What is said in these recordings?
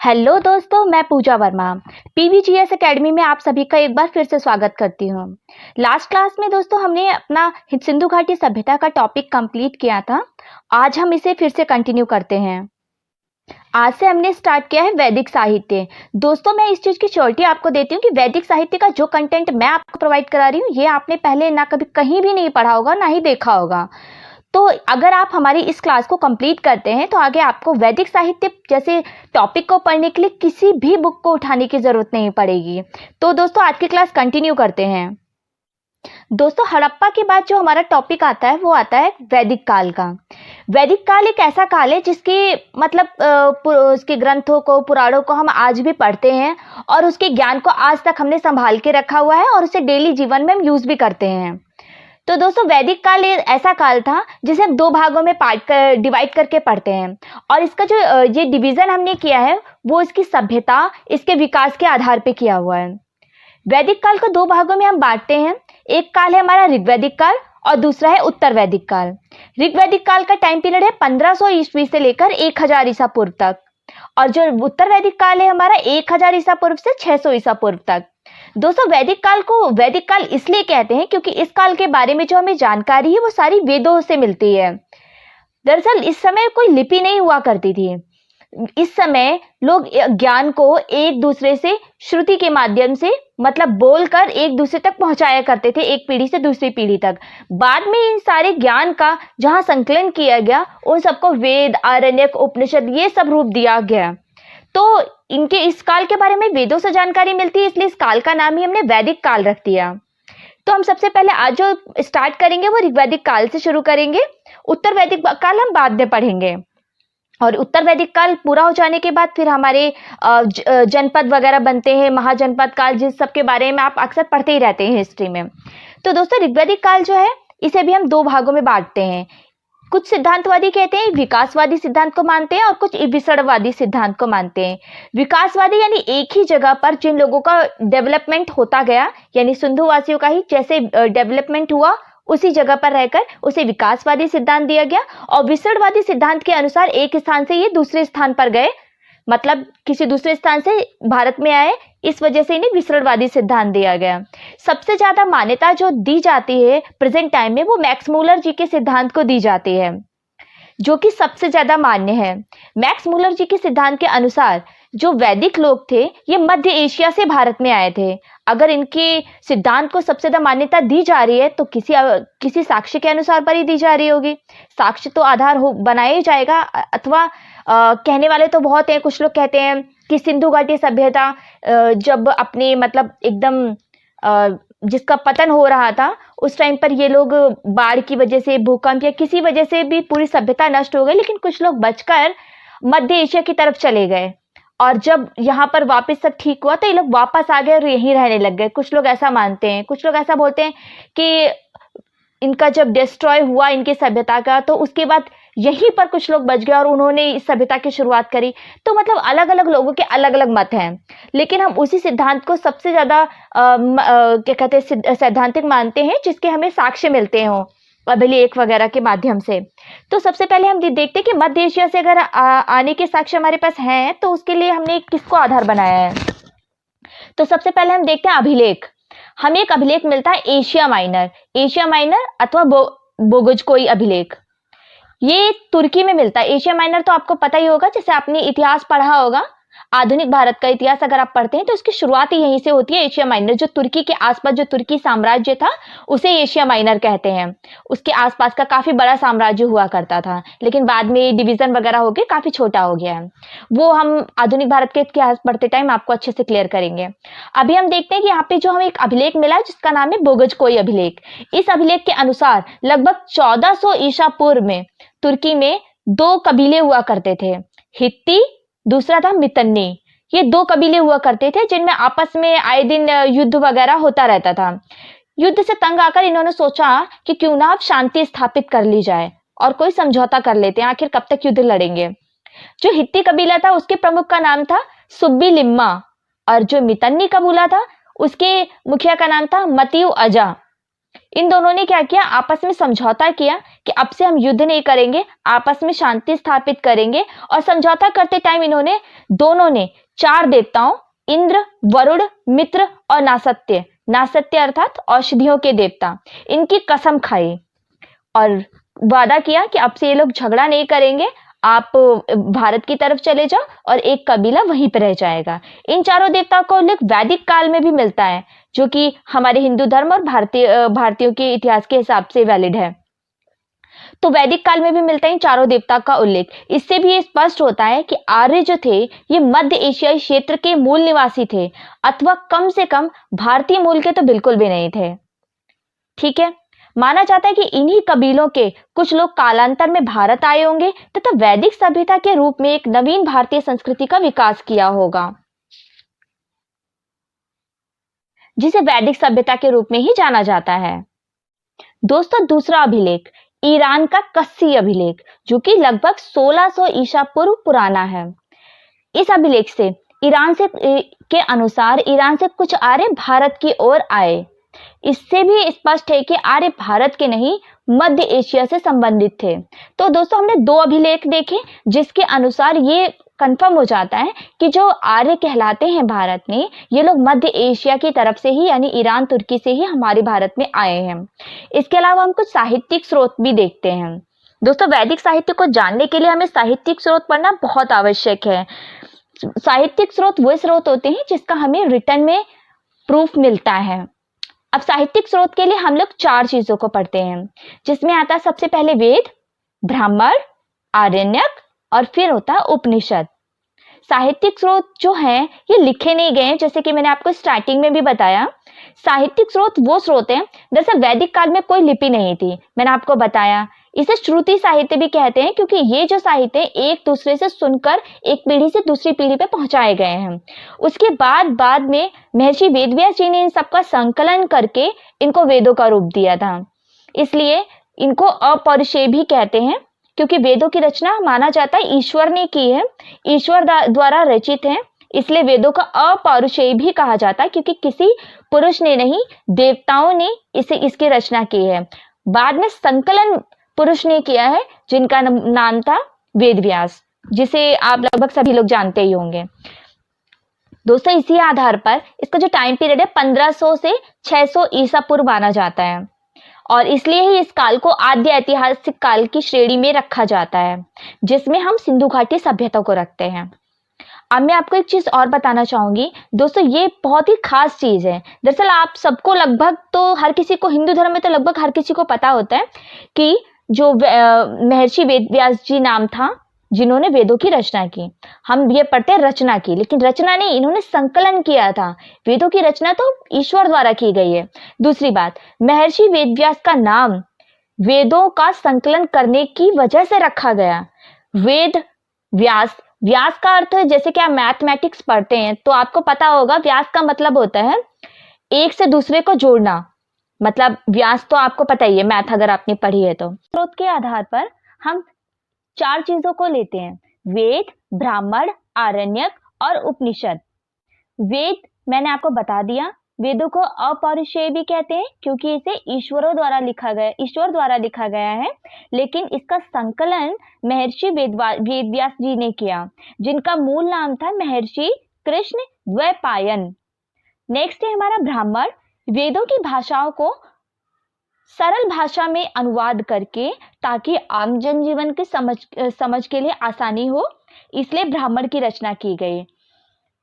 Hello दोस्तों, मैं पूजा Verma पीवीजीएस academy में आप सभी का एक बार फिर से स्वागत करती हूँ। लास्ट क्लास में दोस्तों हमने अपना सिंधु घाटी सभ्यता का टॉपिक कंप्लीट किया था। आज हम इसे फिर से कंटिन्यू करते हैं। आज से हमने स्टार्ट किया है वैदिक साहित्य। दोस्तों, मैं इस चीज की श्योरिटी आपको देती हूँ कि वैदिक साहित्य का जो कंटेंट मैं आपको प्रोवाइड करा रही हूँ ये आपने पहले ना कभी कहीं भी नहीं पढ़ा होगा, ना ही देखा होगा। तो अगर आप हमारी इस क्लास को कंप्लीट करते हैं तो आगे आपको वैदिक साहित्य जैसे टॉपिक को पढ़ने के लिए किसी भी बुक को उठाने की जरूरत नहीं पड़ेगी। तो दोस्तों, आज की क्लास कंटिन्यू करते हैं। दोस्तों, हड़प्पा के बाद जो हमारा टॉपिक आता है वो आता है वैदिक काल का। वैदिक काल एक ऐसा काल है जिसकी मतलब उसके ग्रंथों को, पुराणों को हम आज भी पढ़ते हैं और उसके ज्ञान को आज तक हमने संभाल के रखा हुआ है और उसे डेली जीवन में हम यूज भी करते हैं। तो दोस्तों, वैदिक काल ऐसा काल था जिसे हम दो भागों में डिवाइड करके पढ़ते हैं और इसका जो ये डिवीजन हमने किया है वो इसकी सभ्यता, इसके विकास के आधार पे किया हुआ है। वैदिक काल को दो भागों में हम बांटते हैं। एक काल है हमारा ऋग्वैदिक काल और दूसरा है उत्तर वैदिक काल। ऋग्वैदिक काल का टाइम पीरियड है 1500 ईस्वी से लेकर 1000 ईसा पूर्व तक और जो उत्तर वैदिक काल है हमारा 1000 ईसा पूर्व से 600 ईसा पूर्व तक। दोस्तों, वैदिक काल को वैदिक काल इसलिए कहते हैं क्योंकि इस काल के बारे में जो हमें जानकारी है वो सारी वेदों से मिलती है। दरअसल इस समय कोई लिपि नहीं हुआ करती थी। इस समय लोग ज्ञान को एक दूसरे से श्रुति के माध्यम से मतलब बोलकर एक दूसरे तक पहुंचाया करते थे, एक पीढ़ी से दूसरी पीढ़ी तक। बाद में इन सारे ज्ञान का जहां संकलन किया गया उन सबको वेद, आरण्यक, उपनिषद ये सब रूप दिया गया। तो इनके इस काल के बारे में वेदों से जानकारी मिलती है, इसलिए इस काल का नाम ही हमने वैदिक काल रख दिया। तो हम सबसे पहले आज जो स्टार्ट करेंगे वो ऋग्वैदिक काल से शुरू करेंगे। उत्तर वैदिक काल हम बाद में पढ़ेंगे और उत्तर वैदिक काल पूरा हो जाने के बाद फिर हमारे जनपद वगैरह बनते हैं, महाजनपद काल, जिस सब के बारे में आप अक्सर पढ़ते ही रहते हैं हिस्ट्री में। तो दोस्तों, ऋग्वैदिक काल जो है इसे भी हम दो भागों में बांटते हैं। कुछ सिद्धांतवादी कहते हैं विकासवादी सिद्धांत को मानते हैं और कुछ विसर्णवादी सिद्धांत को मानते हैं। विकासवादी यानी एक ही जगह पर जिन लोगों का डेवलपमेंट होता गया, यानी सिंधु वासियों का ही जैसे डेवलपमेंट हुआ उसी जगह पर रहकर उसे विकासवादी सिद्धांत दिया गया। और विसर्णवादी सिद्धांत के अनुसार एक स्थान से ये दूसरे स्थान पर गए, मतलब किसी दूसरे स्थान से भारत में आए, इस वजह से इन्हें विसर्णवादी सिद्धांत दिया गया। सबसे ज्यादा मान्यता जो दी जाती है प्रेजेंट टाइम में वो मैक्स मूलर जी के सिद्धांत को दी जाती है, जो कि सबसे ज्यादा मान्य है। मैक्स मूलर जी के सिद्धांत के अनुसार जो वैदिक लोग थे ये मध्य एशिया से भारत में आए थे। अगर इनके सिद्धांत को सबसे ज्यादा मान्यता दी जा रही है तो किसी साक्ष्य के अनुसार पर ही दी जा रही होगी। साक्ष्य तो आधार हो बनाया ही जाएगा, अथवा कहने वाले तो बहुत हैं। कुछ लोग कहते हैं कि सिंधु घाटी सभ्यता जब अपने मतलब एकदम जिसका पतन हो रहा था उस टाइम पर ये लोग बाढ़ की वजह से, भूकंप या किसी वजह से भी पूरी सभ्यता नष्ट हो गई, लेकिन कुछ लोग बचकर मध्य एशिया की तरफ चले गए और जब यहाँ पर वापस सब ठीक हुआ तो ये लोग वापस आ गए और यहीं रहने लग गए। कुछ लोग ऐसा मानते हैं। कुछ लोग ऐसा बोलते हैं कि इनका जब डिस्ट्रॉय हुआ इनकी सभ्यता का तो उसके बाद यहीं पर कुछ लोग बच गए और उन्होंने इस सभ्यता की शुरुआत करी। तो मतलब अलग अलग लोगों के अलग अलग मत हैं, लेकिन हम उसी सिद्धांत को सबसे ज्यादा क्या कहते हैं सैद्धांतिक मानते हैं जिसके हमें साक्ष्य मिलते हो अभिलेख वगैरह के माध्यम से। तो सबसे पहले हम देखते हैं कि मध्य एशिया से अगर आने के साक्ष्य हमारे पास हैं तो उसके लिए हमने किसको आधार बनाया है। तो सबसे पहले हम देखते हैं अभिलेख। हमें एक अभिलेख मिलता है एशिया माइनर अथवा बोगुजकोई अभिलेख। ये तुर्की में मिलता है। एशिया माइनर तो आपको पता ही होगा, जैसे आपने इतिहास पढ़ा होगा, आधुनिक भारत का इतिहास अगर आप पढ़ते हैं तो इसकी शुरुआत ही यहीं से होती है। एशिया माइनर जो तुर्की के आसपास जो तुर्की साम्राज्य था उसे एशिया माइनर कहते हैं। उसके आसपास का काफी बड़ा साम्राज्य हुआ करता था, लेकिन बाद में डिवीजन वगैरह होकर काफी छोटा हो गया है। वो हम आधुनिक भारत के इतिहास पढ़ते टाइम आपको अच्छे से क्लियर करेंगे। अभी हम देखते हैं कि यहाँ पे जो हमें एक अभिलेख मिला है जिसका नाम है बोगुजकोई अभिलेख। इस अभिलेख के अनुसार लगभग 1400 ईसा पूर्व में तुर्की में दो कबीले हुआ करते थे, हित्ती, दूसरा था मितन्नी। ये दो कबीले हुआ करते थे जिनमें आपस में आए दिन युद्ध वगैरह होता रहता था। युद्ध से तंग आकर इन्होंने सोचा कि क्यों ना अब शांति स्थापित कर ली जाए और कोई समझौता कर लेते हैं, आखिर कब तक युद्ध लड़ेंगे। जो हित्ती कबीला था उसके प्रमुख का नाम था सुब्बी लिम्मा और जो मितन्नी कबीला था उसके मुखिया का नाम था मतियु अजा। इन दोनों ने क्या किया, आपस में समझौता किया कि अब से हम युद्ध नहीं करेंगे, आपस में शांति स्थापित करेंगे। और समझौता करते टाइम इन्होंने दोनों ने 4 देवताओं इंद्र, वरुण, मित्र और नासत्य, नासत्य अर्थात औषधियों के देवता, इनकी कसम खाई और वादा किया कि अब से ये लोग झगड़ा नहीं करेंगे, आप भारत की तरफ चले जाओ और एक कबीला वहीं पर रह जाएगा। इन चारों देवताओं का उल्लेख वैदिक काल में भी मिलता है, जो कि हमारे हिंदू धर्म और भारतीयों के इतिहास के हिसाब से वैलिड है। तो वैदिक काल में भी मिलता है इन चारों देवता का उल्लेख। इससे भी ये स्पष्ट होता है कि आर्य जो थे ये मध्य एशियाई क्षेत्र के मूल निवासी थे, अथवा कम से कम भारतीय मूल के तो बिल्कुल भी नहीं थे। ठीक है, माना जाता है कि इन्हीं कबीलों के कुछ लोग कालांतर में भारत आए होंगे तथा वैदिक सभ्यता के रूप में एक नवीन भारतीय संस्कृति का विकास किया होगा, जिसे वैदिक सभ्यता के रूप में ही जाना जाता है। दोस्तों, दूसरा अभिलेख ईरान का कस्सी अभिलेख, जो कि लगभग 1600 ईसा पूर्व पुराना है। इस अभिलेख से के अनुसार ईरान से कुछ आर्य भारत की ओर आए। इससे भी स्पष्ट है कि आर्य भारत के नहीं मध्य एशिया से संबंधित थे। तो दोस्तों, हमने 2 अभिलेख देखे जिसके अनुसार ये कंफर्म हो जाता है कि जो आर्य कहलाते हैं भारत में, ये लोग मध्य एशिया की तरफ से ही यानी ईरान तुर्की से ही हमारे भारत में आए हैं। इसके अलावा हम कुछ साहित्यिक स्रोत भी देखते हैं। दोस्तों, वैदिक साहित्य को जानने के लिए हमें साहित्यिक स्रोत पढ़ना बहुत आवश्यक है। साहित्यिक स्रोत वो स्रोत होते हैं जिसका हमें रिटर्न में प्रूफ मिलता है। अब साहित्यिक स्रोत के लिए हम लोग 4 चीजों को पढ़ते हैं, जिसमें आता है सबसे पहले वेद, ब्राह्मण, आरण्यक और फिर होता है उपनिषद। साहित्यिक स्रोत जो हैं ये लिखे नहीं गए हैं, जैसे कि मैंने आपको स्टार्टिंग में भी बताया। साहित्यिक स्रोत वो स्रोत हैं, दरअसल वैदिक काल में कोई लिपि नहीं थी, मैंने आपको बताया। इसे श्रुति साहित्य भी कहते हैं, क्योंकि ये जो साहित्य एक दूसरे से सुनकर एक पीढ़ी से दूसरी पीढ़ी पे पहुंचाए गए हैं। उसके बाद में महर्षि वेदव्यास जी ने इन सबका संकलन करके इनको वेदों का रूप दिया था। इसलिए इनको अपौरुषेय भी कहते हैं, क्योंकि वेदों की रचना माना जाता है ईश्वर ने की है, ईश्वर द्वारा रचित है। इसलिए वेदों का अपौरुषेय भी कहा जाता है, क्योंकि किसी पुरुष ने नहीं, देवताओं ने इसकी रचना की है। बाद में संकलन पुरुष ने किया है, जिनका नाम था वेदव्यास, जिसे आप लगभग सभी लोग जानते ही होंगे। दोस्तों, इसी आधार पर इसका जो टाइम पीरियड है 1500 से 600 ईसा पूर्व माना जाता है, और इसलिए ही इस काल को आद्य ऐतिहासिक काल की श्रेणी में रखा जाता है, जिसमें हम सिंधु घाटी सभ्यता को रखते हैं। अब मैं आपको एक चीज और बताना चाहूंगी दोस्तों, ये बहुत ही खास चीज है। दरअसल आप सबको लगभग, तो हर किसी को, हिंदू धर्म में तो लगभग हर किसी को पता होता है कि जो महर्षि वेदव्यास जी नाम था, जिन्होंने वेदों की रचना की। हम ये पढ़ते हैं रचना की, लेकिन रचना नहीं, इन्होंने संकलन किया था। वेदों की रचना तो ईश्वर द्वारा की गई है। दूसरी बात, महर्षि वेदव्यास का नाम वेदों का संकलन करने की वजह से रखा गया। वेद व्यास, व्यास का अर्थ है, जैसे कि आप मैथमेटिक्स पढ़ते हैं तो आपको पता होगा, व्यास का मतलब होता है एक से दूसरे को जोड़ना। मतलब व्यास तो आपको पता ही है, मैथ अगर आपने पढ़ी है तो। स्रोत के आधार पर हम 4 चीजों को लेते हैं, वेद, ब्राह्मण, आरण्यक और उपनिषद। वेद मैंने आपको बता दिया, वेदों को अपौरुषेय भी कहते हैं, क्योंकि इसे ईश्वर द्वारा लिखा गया है, लेकिन इसका संकलन महर्षि वेदव्यास जी ने किया, जिनका मूल नाम था महर्षि कृष्ण द्वैपायन। नेक्स्ट है हमारा ब्राह्मण। वेदों की भाषाओं को सरल भाषा में अनुवाद करके, ताकि आम जनजीवन के समझ के लिए आसानी हो, इसलिए ब्राह्मण की रचना की गई।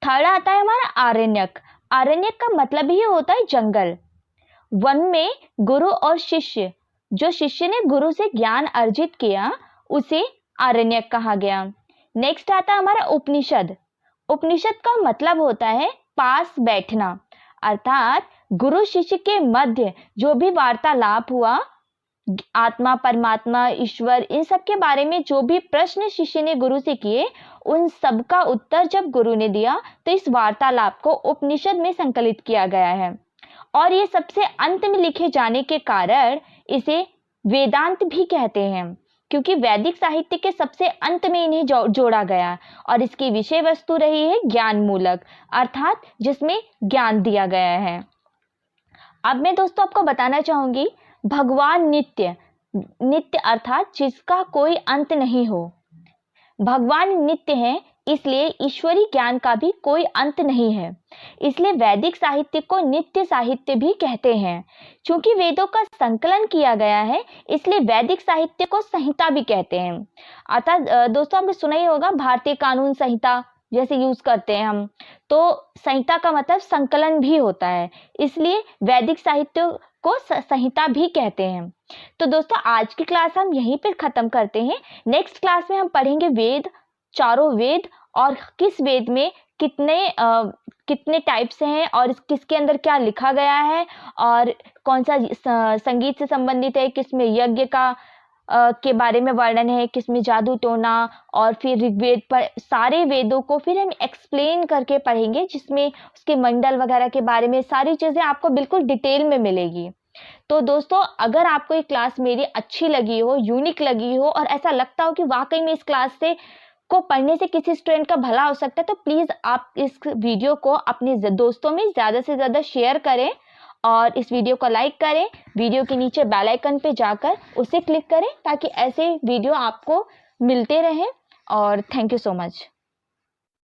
थर्ड आता है हमारा आरण्यक। आरण्यक का मतलब ही होता है जंगल। वन में गुरु और शिष्य, जो शिष्य ने गुरु से ज्ञान अर्जित किया, उसे आरण्यक कहा गया। नेक्स्ट आता है हमारा उपनिषद। उपनिषद का मतलब होता है पास बैठना, अर्थात गुरु शिष्य के मध्य जो भी वार्तालाप हुआ, आत्मा, परमात्मा, ईश्वर, इन सब के बारे में जो भी प्रश्न शिष्य ने गुरु से किए, उन सब का उत्तर जब गुरु ने दिया, तो इस वार्तालाप को उपनिषद में संकलित किया गया है। और ये सबसे अंत में लिखे जाने के कारण इसे वेदांत भी कहते हैं, क्योंकि वैदिक साहित्य के सबसे अंत में इन्हें जोड़ा गया, और इसकी विषय वस्तु रही है ज्ञान मूलक, अर्थात जिसमें ज्ञान दिया गया है। अब मैं दोस्तों आपको बताना चाहूंगी भगवान नित्य, नित्य अर्थात जिसका कोई अंत नहीं हो। भगवान नित्य हैं, इसलिए ईश्वरी ज्ञान का भी कोई अंत नहीं है। इसलिए वैदिक साहित्य को नित्य साहित्य भी कहते हैं। चूंकि वेदों का संकलन किया गया है, इसलिए वैदिक साहित्य को संहिता भी कहते हैं। अतः दोस्तों आपने सुना ही होगा भारतीय कानून संहिता जैसे यूज करते हैं हम, तो संहिता का मतलब संकलन भी होता है, इसलिए वैदिक साहित्य को संहिता भी कहते हैं। तो दोस्तों आज की क्लास हम यहीं पर खत्म करते हैं। नेक्स्ट क्लास में हम पढ़ेंगे वेद, चारों वेद, और किस वेद में कितने टाइप्स हैं और किसके अंदर क्या लिखा गया है, और कौन सा संगीत से संबंधित है, किसमें यज्ञ का के बारे में वर्णन है, किसमें जादू टोना, और फिर ऋग्वेद पर सारे वेदों को फिर हम एक्सप्लेन करके पढ़ेंगे, जिसमें उसके मंडल वगैरह के बारे में सारी चीजें आपको बिल्कुल डिटेल में मिलेगी। तो दोस्तों अगर आपको ये क्लास मेरी अच्छी लगी हो, यूनिक लगी हो, और ऐसा लगता हो कि वाकई में इस क्लास से को पढ़ने से किसी स्टूडेंट का भला हो सकता है, तो प्लीज आप इस वीडियो को अपने दोस्तों में ज्यादा से ज्यादा शेयर करें और इस वीडियो को लाइक करें। वीडियो के नीचे बेल आइकन पे जाकर उसे क्लिक करें ताकि ऐसे वीडियो आपको मिलते रहें। और थैंक यू सो मच।